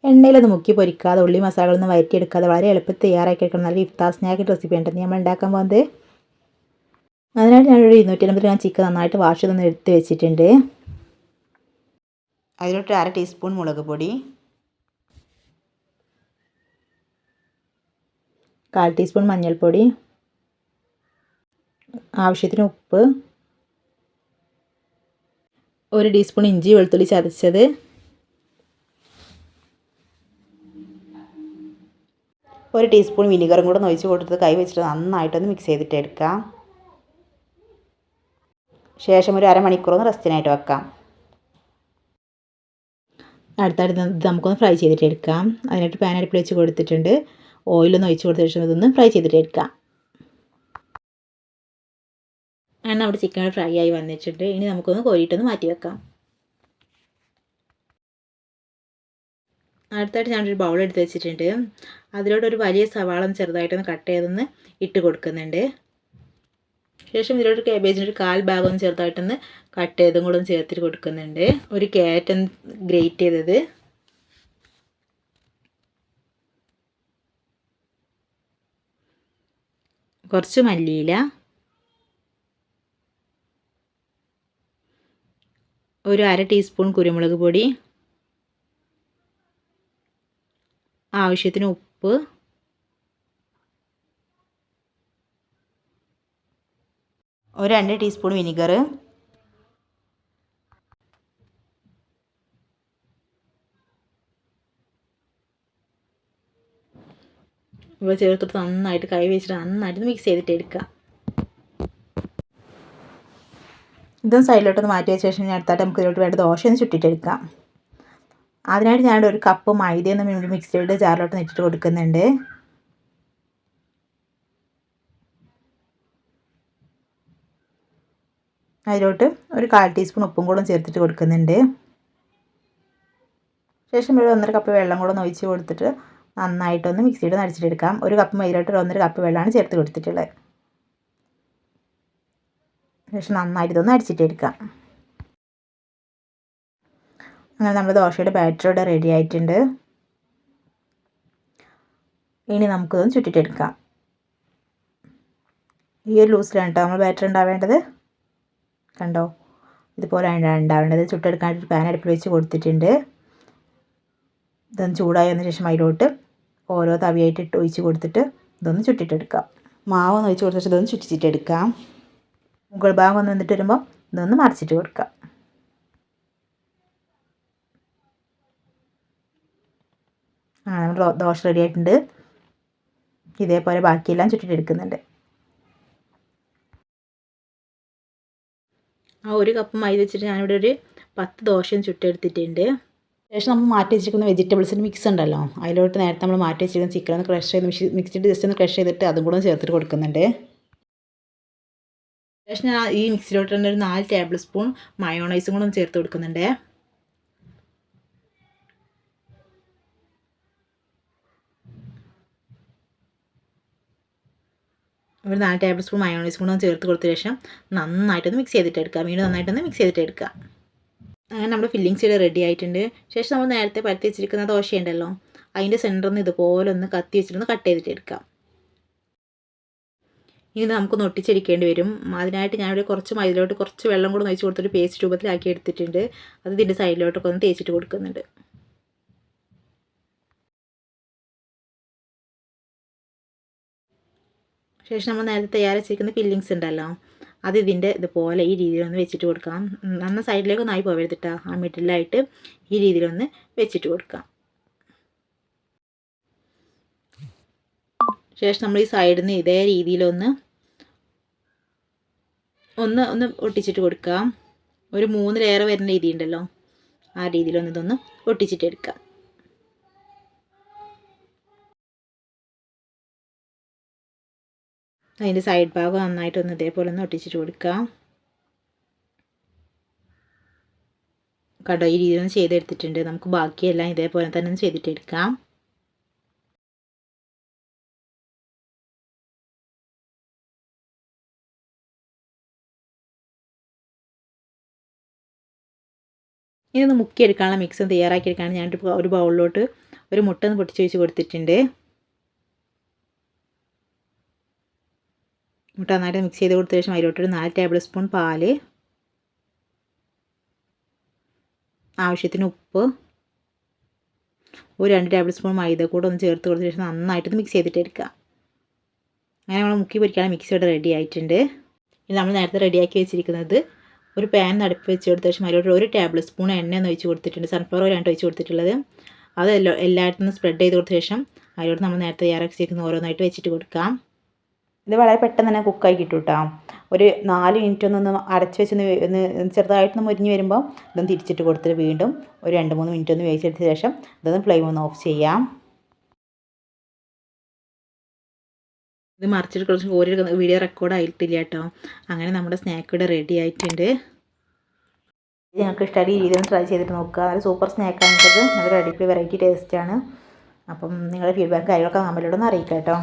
എണ്ണയിലൊന്നും മുക്കി പൊരിക്കാതെ ഉള്ളി മസാലകളൊന്നും വഴറ്റിയെടുക്കാതെ വളരെ എളുപ്പത്തിൽ തയ്യാറാക്കി എടുക്കണം. നല്ല ഇഫ്താർ സ്നാക്ക് റെസിപ്പി ഉണ്ടെന്ന് നമ്മൾ ഉണ്ടാക്കാൻ പോകുന്നത്. അതിനായിട്ട് ഞാനൊരു 250 ഗ്രാം ചിക്കൻ നന്നായിട്ട് വാഷ് ചെയ്തൊന്ന് എടുത്ത് വെച്ചിട്ടുണ്ട്. അതിലോട്ട് 1/2 ടീസ്പൂൺ മുളക് പൊടി, 1/4 ടീസ്പൂൺ മഞ്ഞൾപ്പൊടി, ആവശ്യത്തിന് ഉപ്പ്, 1 ടീസ്പൂൺ ഇഞ്ചി വെളുത്തുള്ളി ചതച്ചത്, 1 ടീസ്പൂൺ വിനീഗറും കൂടെ ഒഴിച്ച് കൊടുത്ത് കൈ വെച്ചിട്ട് നന്നായിട്ടൊന്ന് മിക്സ് ചെയ്തിട്ട് എടുക്കാം. ശേഷം ഒരു അരമണിക്കൂറൊന്ന് റെസ്റ്റിനായിട്ട് വെക്കാം. അടുത്തായിട്ട് നമുക്കൊന്ന് ഫ്രൈ ചെയ്തിട്ട് എടുക്കാം. അതിനായിട്ട് പാൻ അടുപ്പിൽ വെച്ച് കൊടുത്തിട്ടുണ്ട്. ഓയിലൊന്ന് ഒഴിച്ച് കൊടുത്ത ശേഷം ഇതൊന്ന് ഫ്രൈ ചെയ്തിട്ട് എടുക്കാം. എണ്ണ അവിടെ ചിക്കൻ ഫ്രൈ ആയി വന്നിട്ടുണ്ട്. ഇനി നമുക്കൊന്ന് കോരിയിട്ടൊന്ന് മാറ്റി വെക്കാം. അടുത്തായിട്ട് ഞാനൊരു ബൗൾ എടുത്ത് വെച്ചിട്ടുണ്ട്. അതിലോട്ടൊരു വലിയ സവാള ചെറുതായിട്ടൊന്ന് കട്ട് ചെയ്തൊന്ന് ഇട്ട് കൊടുക്കുന്നുണ്ട്. ശേഷം ഇതിലോട്ട് കാബേജിൻ്റെ ഒരു 1/4 ഭാഗം ഒന്ന് ചെറുതായിട്ടൊന്ന് കട്ട് ചെയ്തും കൂടെ ഒന്ന് ചേർത്തിട്ട് കൊടുക്കുന്നുണ്ട്. ഒരു ക്യാരറ്റ് ഒന്ന് ഗ്രേറ്റ് ചെയ്തത്, കുറച്ച് മല്ലിയില, ഒരു 1/2 ടീസ്പൂൺ കുരുമുളക് പൊടി, ആവശ്യത്തിന് ഉപ്പ്, ഒരു 2 ടീസ്പൂൺ വിനിഗർ, ഇവ ചേർത്തിട്ട് നന്നായിട്ട് കൈ വെച്ചിട്ട് നന്നായിട്ട് മിക്സ് ചെയ്തിട്ട് എടുക്കുക. ഇതും സൈഡിലോട്ടൊന്ന് മാറ്റി വെച്ച ശേഷം അടുത്തായിട്ട് നമുക്ക് ഇതിലോട്ട് വേണ്ട ദോശ ഒന്ന് ചുട്ടിട്ടെടുക്കാം. അതിനായിട്ട് ഞാൻ ഒരു കപ്പ് മൈദയൊന്ന് മിക്സിയുടെ ജാറിലോട്ട് ഇട്ടിട്ട് കൊടുക്കുന്നുണ്ട്. അതിലോട്ട് ഒരു 1/4 ടീസ്പൂൺ ഉപ്പും കൂടെ ചേർത്തിട്ട് കൊടുക്കുന്നുണ്ട്. ശേഷം ഒരു 1.5 കപ്പ് വെള്ളം കൂടെ ഒന്ന് ഒഴിച്ച് കൊടുത്തിട്ട് നന്നായിട്ടൊന്ന് മിക്സിയുടെ നടിച്ചിട്ടെടുക്കാം. ഒരു കപ്പ് മൈദയിലോട്ട് 1.5 കപ്പ് വെള്ളമാണ് ചേർത്ത് കൊടുത്തിട്ടുള്ളത്. ശേഷം നന്നായിട്ട് ഇതൊന്ന് അടിച്ചിട്ടെടുക്കാം. അങ്ങനെ നമ്മുടെ ദോശയുടെ ബാറ്റർ ഇവിടെ റെഡി ആയിട്ടുണ്ട്. ഇനി നമുക്കിതൊന്ന് ചുറ്റിട്ടെടുക്കാം. ഈ ഒരു ലൂസിലാണ് കേട്ടോ നമ്മൾ ബാറ്റർ ഉണ്ടാവേണ്ടത്. കണ്ടോ, ഇതുപോലെയാണ് ഉണ്ടാവേണ്ടത്. ചുട്ടെടുക്കാനായിട്ട് പാൻ അടുപ്പിൽ വെച്ച് കൊടുത്തിട്ടുണ്ട്. ഇതൊന്ന് ചൂടായി വന്ന ശേഷം അതിലോട്ട് ഓരോ തവിയായിട്ട് ഇട്ട് ഒഴിച്ച് കൊടുത്തിട്ട് ഇതൊന്ന് ചുട്ടിട്ടെടുക്കാം. മാവൊന്ന് ഒഴിച്ച് കൊടുത്തിട്ട് ഇതൊന്ന് ചുറ്റിച്ചിട്ടെടുക്കാം. മുകൾ ഭാഗം ഒന്ന് വന്നിട്ട് വരുമ്പോൾ ഇതൊന്ന് മറിച്ചിട്ട് കൊടുക്കാം. നമ്മുടെ ദോശ റെഡി ആയിട്ടുണ്ട്. ഇതേപോലെ ബാക്കിയെല്ലാം ചുറ്റിട്ടെടുക്കുന്നുണ്ട്. ആ ഒരു കപ്പ് മൈദ വെച്ചിട്ട് ഞാനിവിടെ ഒരു 10 ദോശയും ചുട്ടെടുത്തിട്ടുണ്ട്. ശേഷം നമ്മൾ മാറ്റി വെച്ചിരിക്കുന്ന വെജിറ്റബിൾസിൻ്റെ മിക്സ് ഉണ്ടല്ലോ, അതിലോട്ട് നേരത്തെ നമ്മൾ മാറ്റി വെച്ചിരിക്കുന്ന ചിക്കൻ ഒന്ന് ക്രഷ് ചെയ്ത് മിക്സിയിട്ട് ജസ്റ്റ് ഒന്ന് ക്രഷ് ചെയ്തിട്ട് അതും കൂടെ ചേർത്തിട്ട് കൊടുക്കുന്നുണ്ട്. ശേഷം ഞാൻ ഈ മിക്സിയിലോട്ട് തന്നെ ഒരു 4 ടേബിൾ സ്പൂൺ മയോണൈസും കൂടെ ഒന്ന് ചേർത്ത് കൊടുക്കുന്നുണ്ട്. ഒരു 4 ടേബിൾ സ്പൂൺ മയോണൈസും കൂടെ ഒന്ന് ചേർത്ത് കൊടുത്ത ശേഷം നന്നായിട്ടൊന്ന് മിക്സ് ചെയ്തിട്ട് എടുക്കുക. വീണ്ടും നന്നായിട്ടൊന്ന് മിക്സ് ചെയ്തിട്ട് എടുക്കുക. അങ്ങനെ നമ്മുടെ ഫില്ലിങ്സ് ഇവിടെ റെഡി ആയിട്ടുണ്ട്. ശേഷം നമ്മൾ നേരത്തെ പരത്തി വെച്ചിരിക്കുന്ന ദോശയുണ്ടല്ലോ, അതിൻ്റെ സെൻറ്ററിൽ നിന്ന് ഇതുപോലെ ഒന്ന് കത്തി വെച്ചിട്ടൊന്ന് കട്ട് ചെയ്തിട്ട് എടുക്കാം. ഇനി നമുക്കൊന്ന് ഒട്ടിച്ചെടുക്കേണ്ടി വരും. അതിനായിട്ട് ഞാനിവിടെ കുറച്ച് മൈദയിലോട്ട് കുറച്ച് വെള്ളം കൂടെ ഒഴിച്ച് കൊടുത്തിട്ട് പേസ്റ്റ് രൂപത്തിലാക്കി എടുത്തിട്ടുണ്ട്. അത് ഇതിൻ്റെ സൈഡിലോട്ടൊക്കെ ഒന്ന് തേച്ചിട്ട് കൊടുക്കുന്നുണ്ട്. ശേഷം നമ്മൾ നേരത്തെ തയ്യാറാക്കി വെച്ചിരിക്കുന്ന ഫില്ലിങ്സ് ഉണ്ടല്ലോ, അത് ഇതിൻ്റെ ഇതുപോലെ ഈ രീതിയിലൊന്ന് വെച്ചിട്ട് കൊടുക്കാം. നന്ന സൈഡിലേക്കൊന്നും ആയി പോകരുതിട്ടാ, ആ മിഡിലായിട്ട് ഈ രീതിയിലൊന്ന് വെച്ചിട്ട് കൊടുക്കാം. ശേഷം നമ്മൾ ഈ സൈഡിൽ നിന്ന് ഇതേ രീതിയിലൊന്ന് ഒന്ന് ഒട്ടിച്ചിട്ട് കൊടുക്കാം. ഒരു 3 ലെയർ വരുന്ന രീതി ഉണ്ടല്ലോ, ആ രീതിയിലൊന്ന് ഇതൊന്ന് ഒട്ടിച്ചിട്ട് എടുക്കാം. അതിൻ്റെ സൈഡ് ഭാഗം നന്നായിട്ടൊന്ന് ഇതേപോലെ ഒന്ന് ഒട്ടിച്ചിട്ട് കൊടുക്കാം. കണ്ടോ, ഈ രീതിയിലൊന്ന് ചെയ്തെടുത്തിട്ടുണ്ട്. നമുക്ക് ബാക്കിയെല്ലാം ഇതേപോലെ തന്നെ ഒന്ന് ചെയ്തിട്ടെടുക്കാം. ഇനി ഒന്ന് മുക്കിയെടുക്കാനുള്ള മിക്സ് തയ്യാറാക്കിയെടുക്കാണ്. ഞാനൊരു ബൗളിലോട്ട് ഒരു മുട്ട ഒന്ന് പൊട്ടിച്ച് വെച്ച് കൊടുത്തിട്ടുണ്ട്. മുട്ട നന്നായിട്ട് മിക്സ് ചെയ്ത് കൊടുത്ത ശേഷം അതിലോട്ടൊരു 4 ടേബിൾ സ്പൂൺ പാല്, ആവശ്യത്തിന് ഉപ്പ്, ഒരു 2 ടേബിൾ സ്പൂൺ മൈദ കൂടെ ഒന്ന് ചേർത്ത് കൊടുത്ത ശേഷം നന്നായിട്ട് മിക്സ് ചെയ്തിട്ട് എടുക്കുക. അങ്ങനെ നമ്മൾ മുക്കി പൊരിക്കാനുള്ള മിക്സ് ഇവിടെ റെഡി ആയിട്ടുണ്ട്. ഇനി നമ്മൾ നേരത്തെ റെഡിയാക്കി വെച്ചിരിക്കുന്നത് ഒരു പാൻ അടുപ്പ് വെച്ച് കൊടുത്ത ശേഷം അതിലോട്ട് 1 ടേബിൾ സ്പൂൺ എണ്ണ ഒന്ന് ഒഴിച്ച് കൊടുത്തിട്ടുണ്ട്. സൺഫ്ലവർ ഓയിലാണ് ഒഴിച്ച് കൊടുത്തിട്ടുള്ളത്. അത് എല്ലായിടത്തും നിന്ന് സ്പ്രെഡ് ചെയ്ത് കൊടുത്ത ശേഷം അതിലോട്ട് നമ്മൾ നേരത്തെ തയ്യാറാക്കി വെച്ചിരിക്കുന്ന ഓരോന്നായിട്ട് വെച്ചിട്ട് കൊടുക്കാം. ഇത് വളരെ പെട്ടെന്ന് തന്നെ കുക്കായി കിട്ടും കേട്ടോ. ഒരു 4 മിനിറ്റ് ഒന്ന് അടച്ച് വെച്ച് ചെറുതായിട്ടൊന്ന് മുരിഞ്ഞ് വരുമ്പോൾ ഇതൊന്ന് തിരിച്ചിട്ട് കൊടുത്തിട്ട് വീണ്ടും ഒരു 2-3 മിനിറ്റ് ഒന്ന് വേവിച്ചെടുത്ത ശേഷം ഇതൊന്ന് ഫ്ലെയിം ഒന്ന് ഓഫ് ചെയ്യാം. ഇത് മറിച്ചിട്ട് കുറച്ച് ഒരു വീഡിയോ റെക്കോർഡ് ആയിട്ടില്ല കേട്ടോ. അങ്ങനെ നമ്മുടെ സ്നാക്ക് ഇവിടെ റെഡി ആയിട്ടുണ്ട്. ഇത് ഞങ്ങൾക്ക് ഇഷ്ടമായ രീതിയിൽ ട്രൈ ചെയ്തിട്ട് നോക്കുക. നല്ല സൂപ്പർ സ്നാക്കാണിട്ടത്. നല്ലൊരു അടിപൊളി വെറൈറ്റി ടേസ്റ്റാണ്. അപ്പം നിങ്ങളുടെ ഫീഡ്ബാക്ക് കാര്യങ്ങളൊക്കെ കമൻറ്റിലൂടെ ഒന്ന് അറിയിക്കാം കേട്ടോ.